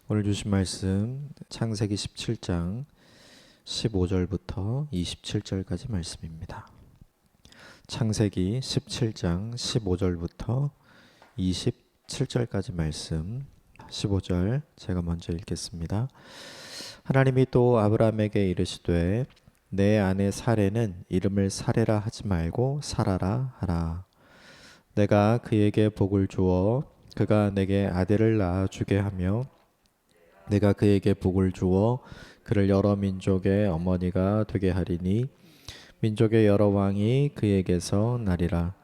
오늘 주신 말씀 창세기 17장 15절부터 27절까지 말씀입니다. 창세기 17장 15절부터 27절까지 말씀. 15절 제가 먼저 읽겠습니다. 하나님이 또 아브라함에게 이르시되 내 아내 사레는 이름을 사레라 하지 말고 사라라 하라. 내가 그에게 복을 주어 그가 내게 아들을 낳아 주게 하며 내가 그에게 복을 주어 그를 여러 민족의 어머니가 되게 하리니 민족의 여러 왕이 그에게서 나리라.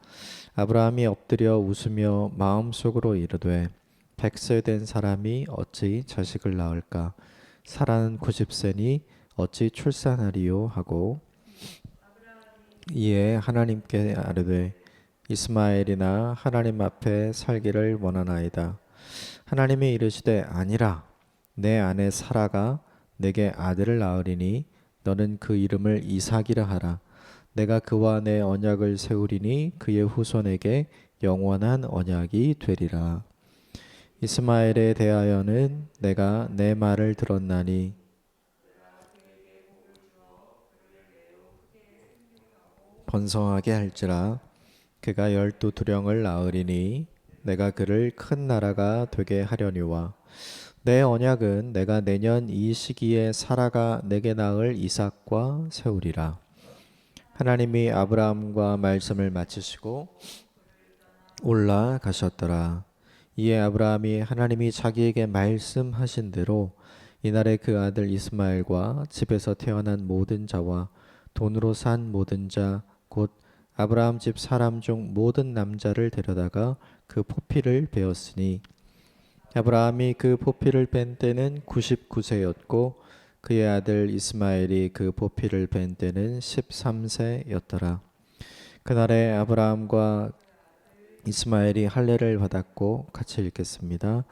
아브라함이 엎드려 웃으며 마음속으로 이르되 100세 된 사람이 어찌 자식을 낳을까? 사라는 90세니 어찌 출산하리요 하고 이에 하나님께 아뢰되 이스마엘이나 하나님 앞에 살기를 원하나이다. 하나님이 이르시되 아니라 내 아내 사라가 내게 아들을 낳으리니 너는 그 이름을 이삭이라 하라. 내가 그와 내 언약을 세우리니 그의 후손에게 영원한 언약이 되리라. 이스마엘에 대하여는 내가 내 말을 들었나니 번성하게 할지라. 그가 12두령을 낳으리니 내가 그를 큰 나라가 되게 하려니와 내 언약은 내가 내년 이 시기에 사라가 내게 낳을 이삭과 세우리라. 하나님이 아브라함과 말씀을 마치시고 올라가셨더라. 이에 아브라함이 하나님이 자기에게 말씀하신 대로 이날에 그 아들 이스마엘과 집에서 태어난 모든 자와 돈으로 산 모든 자 곧 아브라함 집 사람 중 모든 남자를 데려다가 그 포피를 베었으니 아브라함이 그 포피를 뺀 때는 99세였고 그의 아들 이스마엘이 그 포피를 뺀 때는 13세였더라. 그날에 아브라함과 이스마엘이 할례를 받았고 같이 읽겠습니다.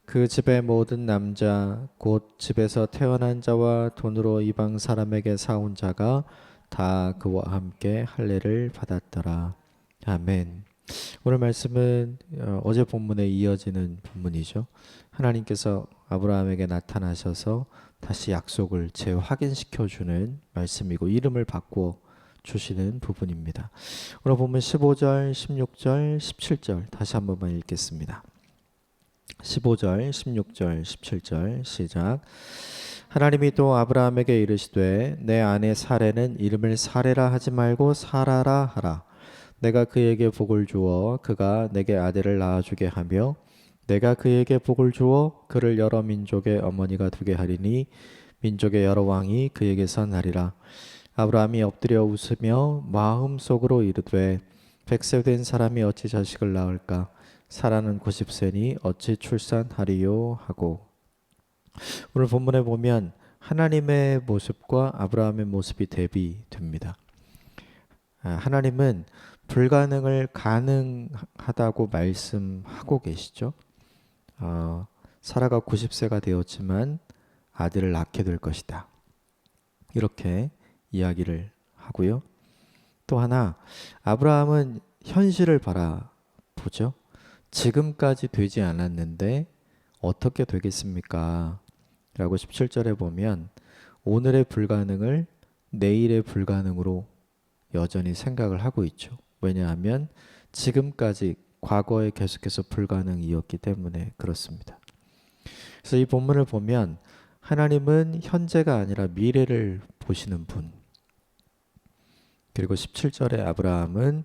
그 집의 모든 남자 곧 집에서 태어난 자와 돈으로 이방 사람에게 사온 자가 다 그와 함께 할례를 받았더라. 아멘. 오늘 말씀은 어제 본문에 이어지는 본문이죠. 하나님께서 아브라함에게 나타나셔서 다시 약속을 재확인시켜주는 말씀이고 이름을 바꾸어 주시는 부분입니다. 오늘 본문 15절, 16절, 17절 다시 한 번만 읽겠습니다. 15절, 16절, 17절 시작. 하나님이 또 아브라함에게 이르시되 내 아내 사레는 이름을 사레라 하지 말고 사라라 하라. 내가 그에게 복을 주어 그가 내게 아들을 낳아주게 하며 내가 그에게 복을 주어 그를 여러 민족의 어머니가 되게 하리니 민족의 여러 왕이 그에게서 나리라. 아브라함이 엎드려 웃으며 마음속으로 이르되 100세 된 사람이 어찌 자식을 낳을까? 사라는 90세니 어찌 출산하리요 하고. 오늘 본문에 보면 하나님의 모습과 아브라함의 모습이 대비됩니다. 하나님은 불가능을 가능하다고 말씀하고 계시죠. 사라가 90세가 되었지만 아들을 낳게 될 것이다. 이렇게 이야기를 하고요. 또 하나 아브라함은 현실을 바라보죠. 지금까지 되지 않았는데 어떻게 되겠습니까? 라고 17절에 보면 오늘의 불가능을 내일의 불가능으로 여전히 생각을 하고 있죠. 왜냐하면 지금까지 과거에 계속해서 불가능이었기 때문에 그렇습니다. 그래서 이 본문을 보면 하나님은 현재가 아니라 미래를 보시는 분. 그리고 17절에 아브라함은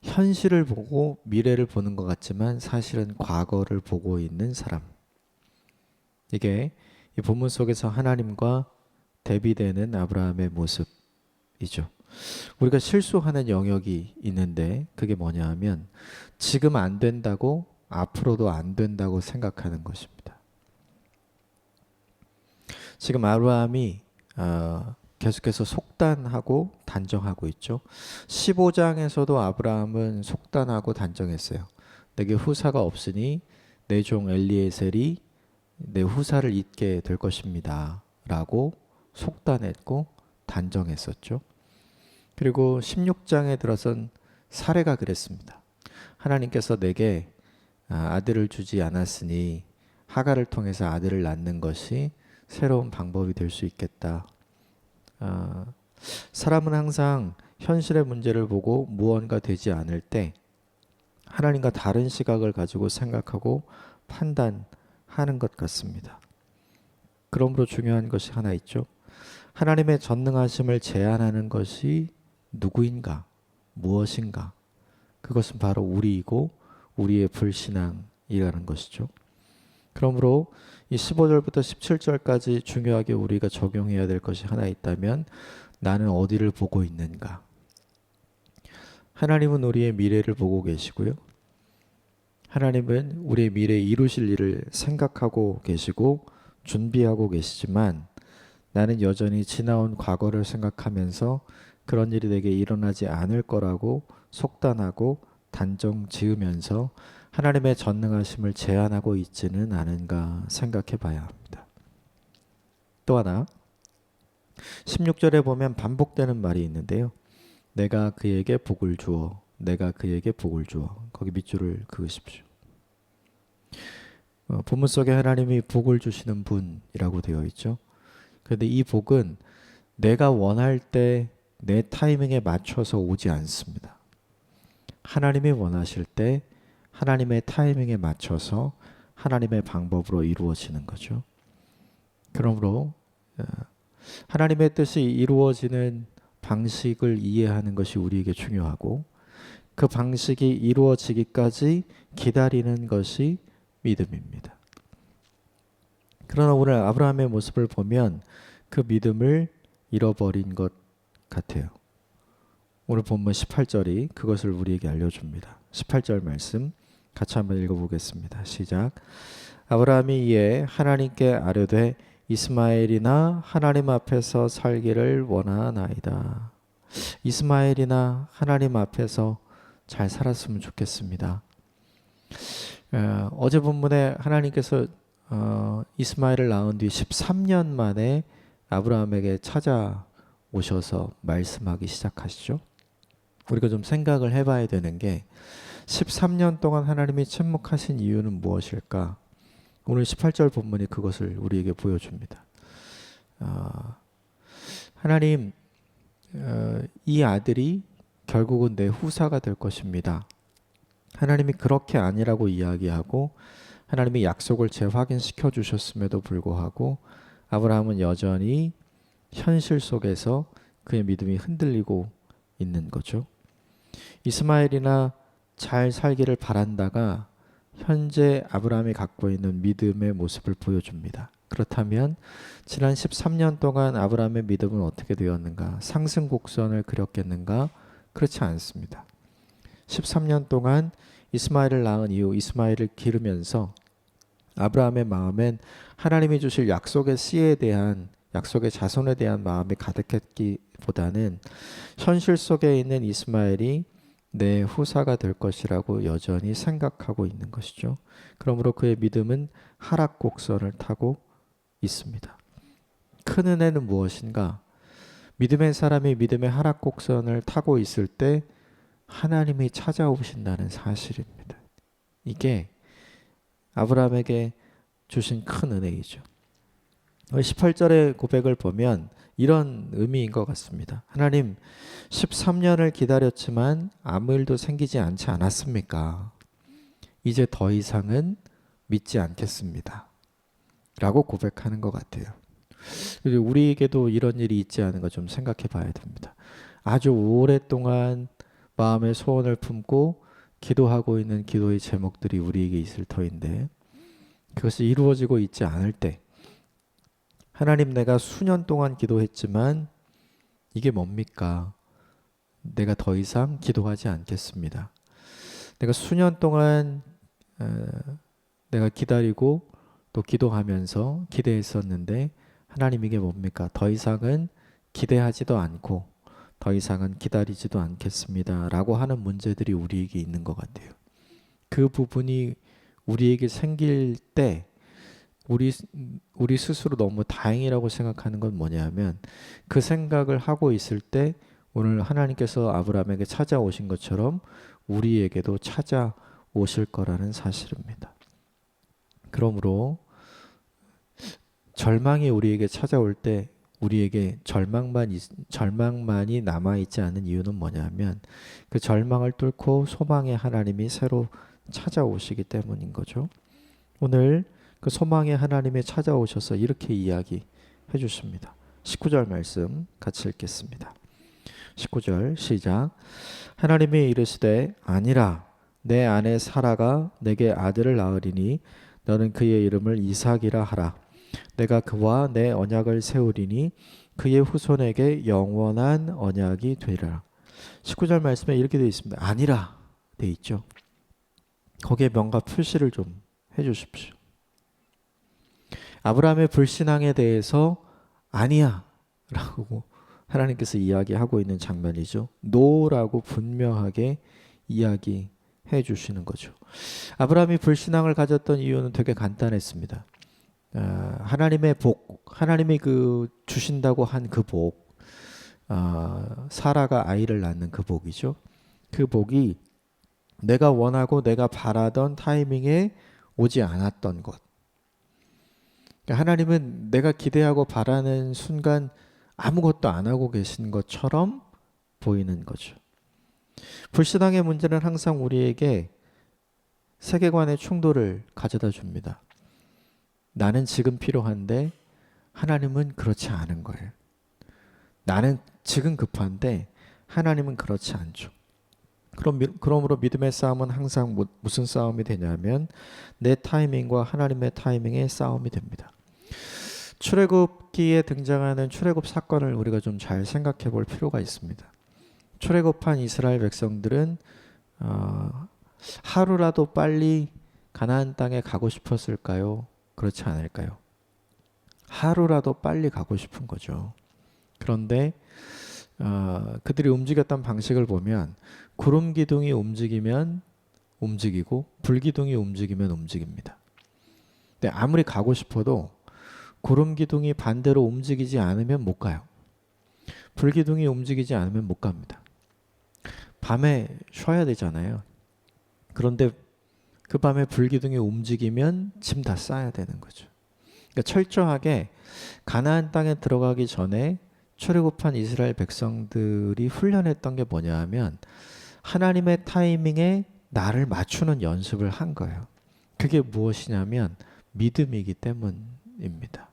현실을 보고 미래를 보는 것 같지만 사실은 과거를 보고 있는 사람. 이게 이 본문 속에서 하나님과 대비되는 아브라함의 모습이죠. 우리가 실수하는 영역이 있는데 그게 뭐냐 하면 지금 안 된다고 앞으로도 안 된다고 생각하는 것입니다. 지금 아브라함이 계속해서 속단하고 단정하고 있죠. 15장에서도 아브라함은 속단하고 단정했어요. 내게 후사가 없으니 내 종 엘리에셀이 내 후사를 잇게 될 것입니다. 라고 속단했고 단정했었죠. 그리고 16장에 들어선 사례가 그랬습니다. 하나님께서 내게 아들을 주지 않았으니 하갈을 통해서 아들을 낳는 것이 새로운 방법이 될 수 있겠다. 사람은 항상 현실의 문제를 보고 무언가 되지 않을 때 하나님과 다른 시각을 가지고 생각하고 판단하는 것 같습니다. 그러므로 중요한 것이 하나 있죠. 하나님의 전능하심을 제한하는 것이 누구인가, 무엇인가. 그것은 바로 우리이고 우리의 불신앙이라는 것이죠. 그러므로 이 15절부터 17절까지 중요하게 우리가 적용해야 될 것이 하나 있다면 나는 어디를 보고 있는가. 하나님은 우리의 미래를 보고 계시고요. 하나님은 우리의 미래에 이루실 일을 생각하고 계시고 준비하고 계시지만 나는 여전히 지나온 과거를 생각하면서 그런 일이 내게 일어나지 않을 거라고 속단하고 단정 지으면서 하나님의 전능하심을 제한하고 있지는 않은가 생각해 봐야 합니다. 또 하나 16절에 보면 반복되는 말이 있는데요. 내가 그에게 복을 주어 내가 그에게 복을 주어. 거기 밑줄을 그으십시오. 본문 속에 하나님이 복을 주시는 분이라고 되어 있죠. 그런데 이 복은 내가 원할 때 내 타이밍에 맞춰서 오지 않습니다. 하나님이 원하실 때 하나님의 타이밍에 맞춰서 하나님의 방법으로 이루어지는 거죠. 그러므로 하나님의 뜻이 이루어지는 방식을 이해하는 것이 우리에게 중요하고 그 방식이 이루어지기까지 기다리는 것이 믿음입니다. 그러나 오늘 아브라함의 모습을 보면 그 믿음을 잃어버린 것 같아요. 오늘 본문 18절이 그것을 우리에게 알려줍니다. 18절 말씀 같이 한번 읽어보겠습니다. 시작. 아브라함이 이에 하나님께 아뢰되 이스마엘이나 하나님 앞에서 살기를 원하나이다. 이스마엘이나 하나님 앞에서 잘 살았으면 좋겠습니다. 어제 본문에 하나님께서 이스마엘을 낳은 뒤 13년 만에 아브라함에게 찾아오셔서 말씀하기 시작하시죠. 우리가 좀 생각을 해봐야 되는 게 13년 동안 하나님이 침묵하신 이유는 무엇일까? 오늘 18절 본문이 그것을 우리에게 보여줍니다. 하나님, 이 아들이 결국은 내 후사가 될 것입니다. 하나님이 그렇게 아니라고 이야기하고 하나님이 약속을 재확인시켜 주셨음에도 불구하고 아브라함은 여전히 현실 속에서 그의 믿음이 흔들리고 있는 거죠. 이스마엘이나 잘 살기를 바란다가 현재 아브라함이 갖고 있는 믿음의 모습을 보여줍니다. 그렇다면 지난 13년 동안 아브라함의 믿음은 어떻게 되었는가? 상승 곡선을 그렸겠는가? 그렇지 않습니다. 13년 동안 이스마엘을 낳은 이후 이스마엘을 기르면서 아브라함의 마음엔 하나님이 주실 약속의 씨에 대한 약속의 자손에 대한 마음이 가득했기보다는 현실 속에 있는 이스마엘이 내 후사가 될 것이라고 여전히 생각하고 있는 것이죠. 그러므로 그의 믿음은 하락 곡선을 타고 있습니다. 큰 은혜는 무엇인가? 믿음의 사람이 믿음의 하락 곡선을 타고 있을 때 하나님이 찾아오신다는 사실입니다. 이게 아브라함에게 주신 큰 은혜이죠. 18절의 고백을 보면 이런 의미인 것 같습니다. 하나님 13년을 기다렸지만 아무 일도 생기지 않지 않았습니까? 이제 더 이상은 믿지 않겠습니다. 라고 고백하는 것 같아요. 우리에게도 이런 일이 있지 않은가 좀 생각해 봐야 됩니다. 아주 오랫동안 마음의 소원을 품고 기도하고 있는 기도의 제목들이 우리에게 있을 터인데 그것이 이루어지고 있지 않을 때 하나님 내가 수년 동안 기도했지만 이게 뭡니까? 내가 더 이상 기도하지 않겠습니다. 내가 수년 동안 내가 기다리고 또 기도하면서 기대했었는데 하나님 이게 뭡니까? 더 이상은 기대하지도 않고 더 이상은 기다리지도 않겠습니다. 라고 하는 문제들이 우리에게 있는 것 같아요. 그 부분이 우리에게 생길 때 우리 스스로 너무 다행이라고 생각하는 건 뭐냐면 그 생각을 하고 있을 때 오늘 하나님께서 아브라함에게 찾아오신 것처럼 우리에게도 찾아오실 거라는 사실입니다. 그러므로 절망이 우리에게 찾아올 때 우리에게 절망만이 남아있지 않은 이유는 뭐냐면 그 절망을 뚫고 소망의 하나님이 새로 찾아오시기 때문인 거죠. 오늘 그 소망의 하나님이 찾아오셔서 이렇게 이야기해 주십니다. 19절 말씀 같이 읽겠습니다. 19절 시작. 하나님이 이르시되 아니라 내 아내 사라가 내게 아들을 낳으리니 너는 그의 이름을 이삭이라 하라. 내가 그와 내 언약을 세우리니 그의 후손에게 영원한 언약이 되리라. 19절 말씀에 이렇게 되어 있습니다. 아니라 되어 있죠. 거기에 뭔가 표시를 좀 해주십시오. 아브라함의 불신앙에 대해서 아니야 라고 하나님께서 이야기하고 있는 장면이죠. 노라고 분명하게 이야기해 주시는 거죠. 아브라함이 불신앙을 가졌던 이유는 되게 간단했습니다. 하나님의 복, 하나님이 그 주신다고 한 그 복, 사라가 아이를 낳는 그 복이죠. 그 복이 내가 원하고 내가 바라던 타이밍에 오지 않았던 것. 그러니까 하나님은 내가 기대하고 바라는 순간 아무것도 안 하고 계신 것처럼 보이는 거죠. 불신앙의 문제는 항상 우리에게 세계관의 충돌을 가져다 줍니다. 나는 지금 필요한데 하나님은 그렇지 않은 거예요. 나는 지금 급한데 하나님은 그렇지 않죠. 그러므로 믿음의 싸움은 항상 무슨 싸움이 되냐면 내 타이밍과 하나님의 타이밍의 싸움이 됩니다. 출애굽기에 등장하는 출애굽 사건을 우리가 좀 잘 생각해 볼 필요가 있습니다. 출애굽한 이스라엘 백성들은 하루라도 빨리 가나안 땅에 가고 싶었을까요? 그렇지 않을까요? 하루라도 빨리 가고 싶은 거죠. 그런데 그들이 움직였던 방식을 보면 구름 기둥이 움직이면 움직이고 불 기둥이 움직이면 움직입니다. 근데 아무리 가고 싶어도 구름 기둥이 반대로 움직이지 않으면 못 가요. 불 기둥이 움직이지 않으면 못 갑니다. 밤에 쉬어야 되잖아요. 그런데 그 밤에 불 기둥이 움직이면 짐 다 싸야 되는 거죠. 그러니까 철저하게 가나안 땅에 들어가기 전에 출애굽한 이스라엘 백성들이 훈련했던 게 뭐냐 하면 하나님의 타이밍에 나를 맞추는 연습을 한 거예요. 그게 무엇이냐면 믿음이기 때문입니다.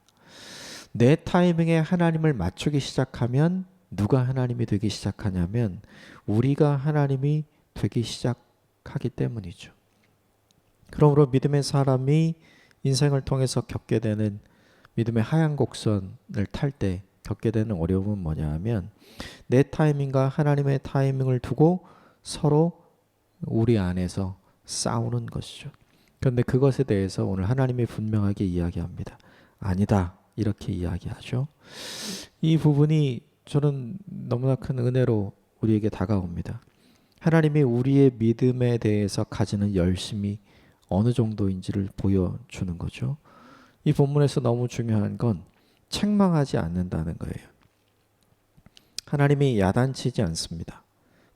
내 타이밍에 하나님을 맞추기 시작하면 누가 하나님이 되기 시작하냐면 우리가 하나님이 되기 시작하기 때문이죠. 그러므로 믿음의 사람이 인생을 통해서 겪게 되는 믿음의 하얀 곡선을 탈 때 겪게 되는 어려움은 뭐냐 하면 내 타이밍과 하나님의 타이밍을 두고 서로 우리 안에서 싸우는 것이죠. 그런데 그것에 대해서 오늘 하나님이 분명하게 이야기합니다. 아니다. 이렇게 이야기하죠. 이 부분이 저는 너무나 큰 은혜로 우리에게 다가옵니다. 하나님이 우리의 믿음에 대해서 가지는 열심이 어느 정도인지를 보여주는 거죠. 이 본문에서 너무 중요한 건 책망하지 않는다는 거예요. 하나님이 야단치지 않습니다.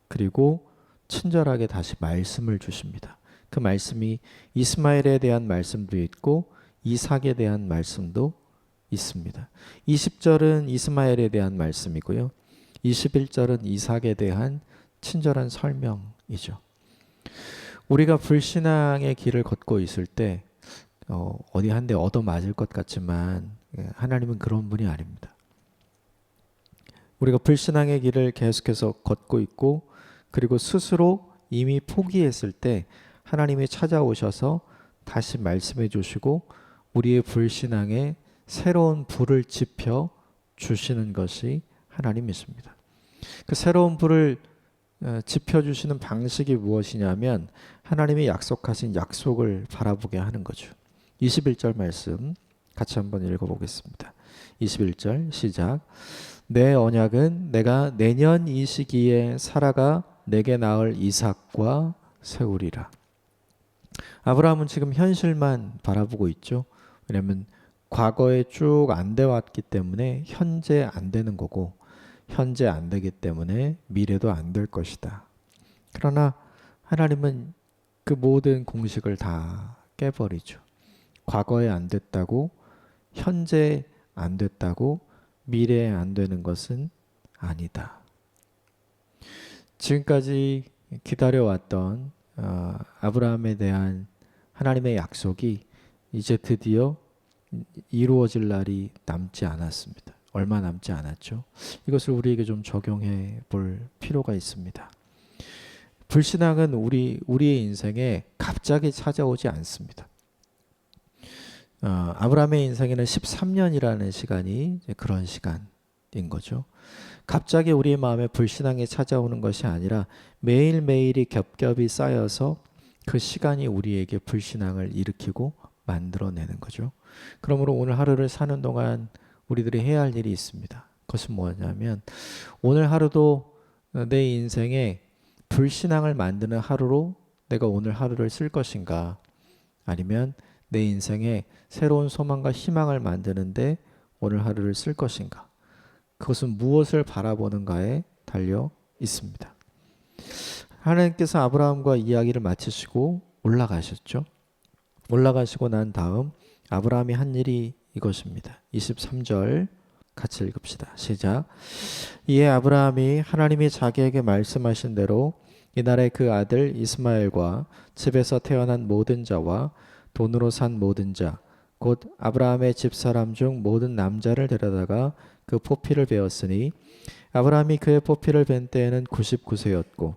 그리고 친절하게 다시 말씀을 주십니다. 그 말씀이 이스마엘에 대한 말씀도 있고 이삭에 대한 말씀도 있습니다. 20절은 이스마엘에 대한 말씀이고요. 21절은 이삭에 대한 친절한 설명이죠. 우리가 불신앙의 길을 걷고 있을 때 어디 한 대 얻어맞을 것 같지만 하나님은 그런 분이 아닙니다. 우리가 불신앙의 길을 계속해서 걷고 있고 그리고 스스로 이미 포기했을 때 하나님이 찾아오셔서 다시 말씀해 주시고 우리의 불신앙에 새로운 불을 지펴 주시는 것이 하나님이십니다. 그 새로운 불을 지펴주시는 방식이 무엇이냐면 하나님이 약속하신 약속을 바라보게 하는 거죠. 21절 말씀 같이 한번 읽어보겠습니다. 21절 시작. 내 언약은 내가 내년 이 시기에 사라가 내게 낳을 이삭과 세우리라. 아브라함은 지금 현실만 바라보고 있죠. 왜냐하면 과거에 쭉 안 돼 왔기 때문에 현재 안 되는 거고 현재 안 되기 때문에 미래도 안 될 것이다. 그러나 하나님은 그 모든 공식을 다 깨버리죠. 과거에 안 됐다고, 현재 안 됐다고, 미래에 안 되는 것은 아니다. 지금까지 기다려왔던 아브라함에 대한 하나님의 약속이 이제 드디어 이루어질 날이 남지 않았습니다. 얼마 남지 않았죠. 이것을 우리에게 좀 적용해 볼 필요가 있습니다. 불신앙은 우리의 인생에 갑자기 찾아오지 않습니다. 아브라함의 인생에는 13년이라는 시간이 그런 시간인 거죠. 갑자기 우리의 마음에 불신앙이 찾아오는 것이 아니라 매일매일이 겹겹이 쌓여서 그 시간이 우리에게 불신앙을 일으키고 만들어내는 거죠. 그러므로 오늘 하루를 사는 동안 우리들이 해야 할 일이 있습니다. 그것은 뭐냐면 오늘 하루도 내 인생에 불신앙을 만드는 하루로 내가 오늘 하루를 쓸 것인가, 아니면 내 인생에 새로운 소망과 희망을 만드는데 오늘 하루를 쓸 것인가, 그것은 무엇을 바라보는가에 달려 있습니다. 하나님께서 아브라함과 이야기를 마치시고 올라가셨죠. 올라가시고 난 다음 아브라함이 한 일이 이것입니다. 23절 같이 읽읍시다. 시작. 이에 아브라함이 하나님이 자기에게 말씀하신 대로 이날에 그 아들 이스마엘과 집에서 태어난 모든 자와 돈으로 산 모든 자, 곧 아브라함의 집사람 중 모든 남자를 데려다가 그 포피를 베었으니 아브라함이 그의 포피를 벤 때에는 99세였고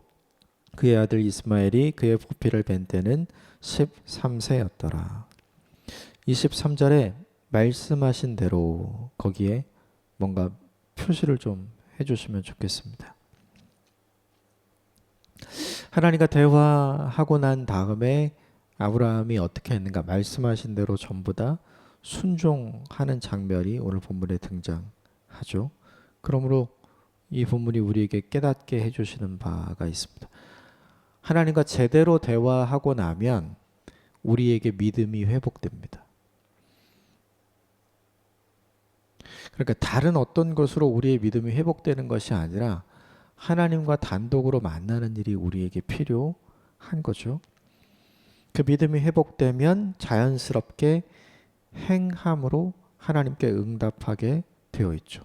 그의 아들 이스마엘이 그의 포피를 벤 때는 13세였더라. 23절에 말씀하신 대로, 거기에 뭔가 표시를 좀 해주시면 좋겠습니다. 하나님과 대화하고 난 다음에 아브라함이 어떻게 했는가, 말씀하신 대로 전부 다 순종하는 장면이 오늘 본문에 등장하죠. 그러므로 이 본문이 우리에게 깨닫게 해주시는 바가 있습니다. 하나님과 제대로 대화하고 나면 우리에게 믿음이 회복됩니다. 그러니까 다른 어떤 것으로 우리의 믿음이 회복되는 것이 아니라 하나님과 단독으로 만나는 일이 우리에게 필요한 거죠. 그 믿음이 회복되면 자연스럽게 행함으로 하나님께 응답하게 되어 있죠.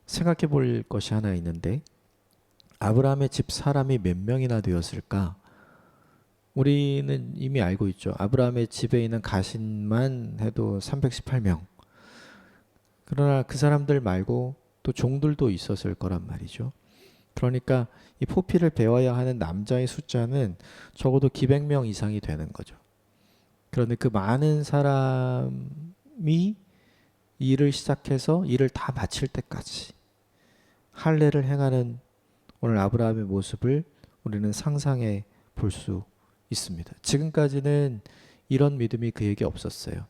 생각해 볼 것이 하나 있는데, 아브라함의 집 사람이 몇 명이나 되었을까? 우리는 이미 알고 있죠. 아브라함의 집에 있는 가신만 해도 318명. 그러나 그 사람들 말고 또 종들도 있었을 거란 말이죠. 그러니까 이 포피를 베어야 하는 남자의 숫자는 적어도 기백명 이상이 되는 거죠. 그런데 그 많은 사람이 일을 시작해서 일을 다 마칠 때까지 할례를 행하는 오늘 아브라함의 모습을 우리는 상상해 볼 수 있습니다. 지금까지는 이런 믿음이 그에게 없었어요.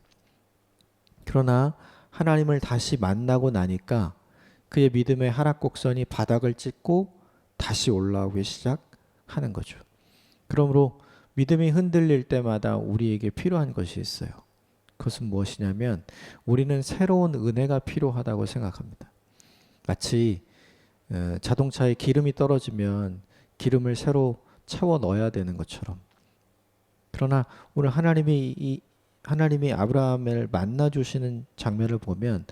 그러나 하나님을 다시 만나고 나니까 그의 믿음의 하락곡선이 바닥을 찍고 다시 올라오기 시작하는 거죠. 그러므로 믿음이 흔들릴 때마다 우리에게 필요한 것이 있어요. 그것은 무엇이냐면 우리는 새로운 은혜가 필요하다고 생각합니다. 마치 자동차에 기름이 떨어지면 기름을 새로 채워 넣어야 되는 것처럼, 그러나 오늘 하나님이 아브라함을 만나 주시는 장면을 보면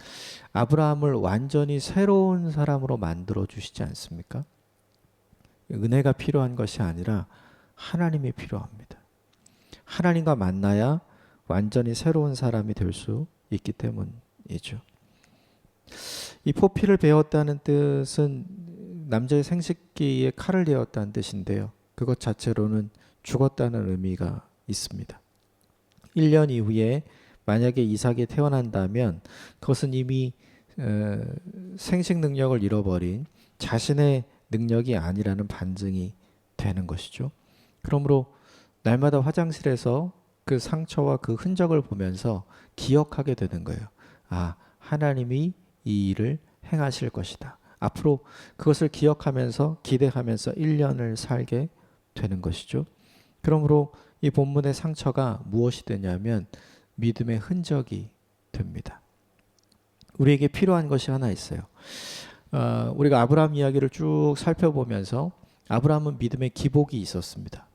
아브라함을 완전히 새로운 사람으로 만들어 주시지 않습니까? 은혜가 필요한 것이 아니라 하나님이 필요합니다. 하나님과 만나야 완전히 새로운 사람이 될 수 있기 때문이죠. 이 포피를 베었다는 뜻은 남자의 생식기에 칼을 대었다는 뜻인데요. 그것 자체로는 죽었다는 의미가 있습니다. 1년 이후에 만약에 이삭이 태어난다면 그것은 이미 생식 능력을 잃어버린 자신의 능력이 아니라는 반증이 되는 것이죠. 그러므로 날마다 화장실에서 그 상처와 그 흔적을 보면서 기억하게 되는 거예요. 아, 하나님이 이 일을 행하실 것이다. 앞으로 그것을 기억하면서 기대하면서 1년을 살게 되는 것이죠. 그러므로 이 본문의 상처가 무엇이 되냐면 믿음의 흔적이 됩니다. 우리에게 필요한 것이 하나 있어요. 우리가 아브라함 이야기를 쭉 살펴보면서 아브라함은 믿음의 기복이 있었습니다.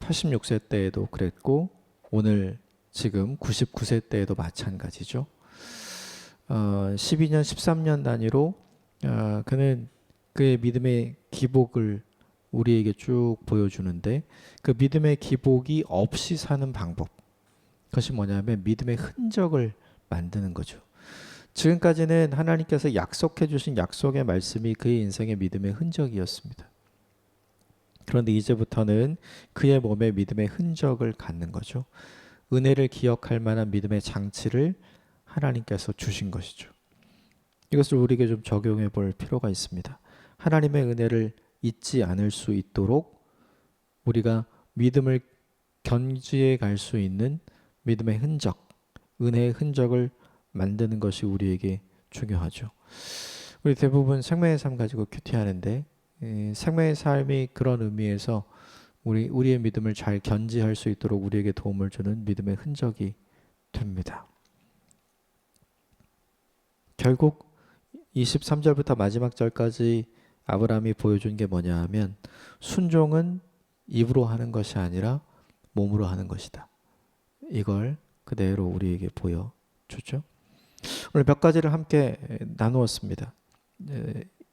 86세 때에도 그랬고 오늘 지금 99세 때에도 마찬가지죠. 12년, 13년 단위로 그는 그의 믿음의 기복을 우리에게 쭉 보여주는데 그 믿음의 기복이 없이 사는 방법, 그것이 뭐냐면 믿음의 흔적을 만드는 거죠. 지금까지는 하나님께서 약속해 주신 약속의 말씀이 그의 인생의 믿음의 흔적이었습니다. 그런데 이제부터는 그의 몸에 믿음의 흔적을 갖는 거죠. 은혜를 기억할 만한 믿음의 장치를 하나님께서 주신 것이죠. 이것을 우리에게 좀 적용해 볼 필요가 있습니다. 하나님의 은혜를 잊지 않을 수 있도록 우리가 믿음을 견지해 갈 수 있는 믿음의 흔적, 은혜의 흔적을 만드는 것이 우리에게 중요하죠. 우리 대부분 생명의 삶 가지고 큐티하는데 생명의 삶이 그런 의미에서 우리의 믿음을 잘 견지할 수 있도록 우리에게 도움을 주는 믿음의 흔적이 됩니다. 결국 23절부터 마지막 절까지 아브라함이 보여준 게 뭐냐 하면 순종은 입으로 하는 것이 아니라 몸으로 하는 것이다. 이걸 그대로 우리에게 보여주죠. 오늘 몇 가지를 함께 나누었습니다.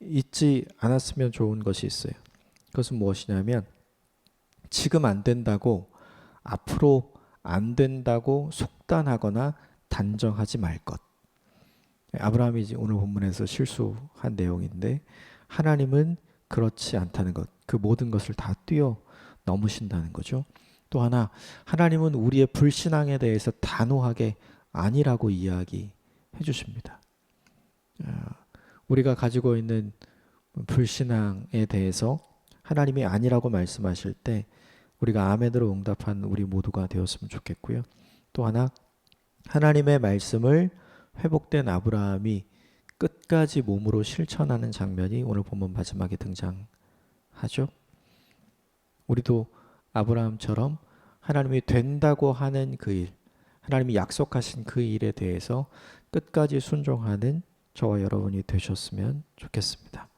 잊지 않았으면 좋은 것이 있어요. 그것은 무엇이냐면 지금 안 된다고 앞으로 안 된다고 속단하거나 단정하지 말 것. 아브라함이 오늘 본문에서 실수한 내용인데 하나님은 그렇지 않다는 것, 그 모든 것을 다 뛰어넘으신다는 거죠. 또 하나, 하나님은 우리의 불신앙에 대해서 단호하게 아니라고 이야기해 주십니다. 우리가 가지고 있는 불신앙에 대해서 하나님이 아니라고 말씀하실 때 우리가 아멘으로 응답한 우리 모두가 되었으면 좋겠고요. 또 하나, 하나님의 말씀을 회복된 아브라함이 끝까지 몸으로 실천하는 장면이 오늘 본문 마지막에 등장하죠. 우리도 아브라함처럼 하나님이 된다고 하는 그 일, 하나님이 약속하신 그 일에 대해서 끝까지 순종하는 저와 여러분이 되셨으면 좋겠습니다.